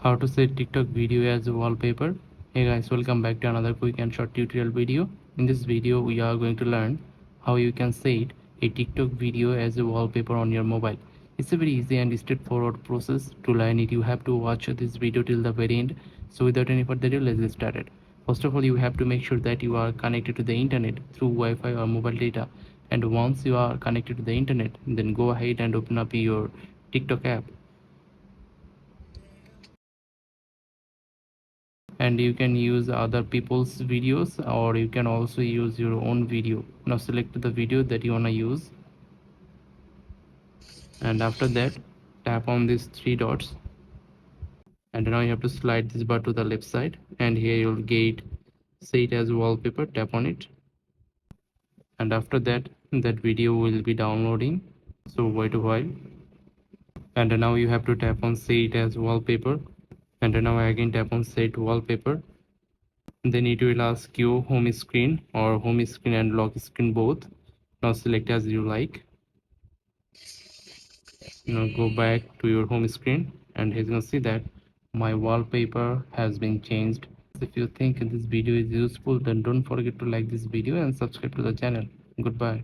How to set TikTok video as a wallpaper. Hey guys, welcome back to another quick and short tutorial video. In this video we are going to learn how you can set a TikTok video as a wallpaper on your mobile. It's a very easy and straightforward process. To learn it, you have to watch this video till the very end. So without any further ado, let's get started. First of all, you have to make sure that you are connected to the internet through Wi-Fi or mobile data. And once you are connected to the internet, then go ahead and open up your TikTok app. And you can use other people's videos, or you can also use your own video. Now select the video that you want to use, and after that tap on these three dots, and now you have to slide this bar to the left side, and here you'll get set as wallpaper. Tap on it, and after that video will be downloading, so wait a while. And now you have to tap on set as wallpaper, and now again tap on set wallpaper. Then it will ask you home screen or home screen and lock screen both. Now select as you like. Now go back to your home screen, and as you can see that my wallpaper has been changed. If you think this video is useful, then don't forget to like this video and subscribe to the channel. Goodbye.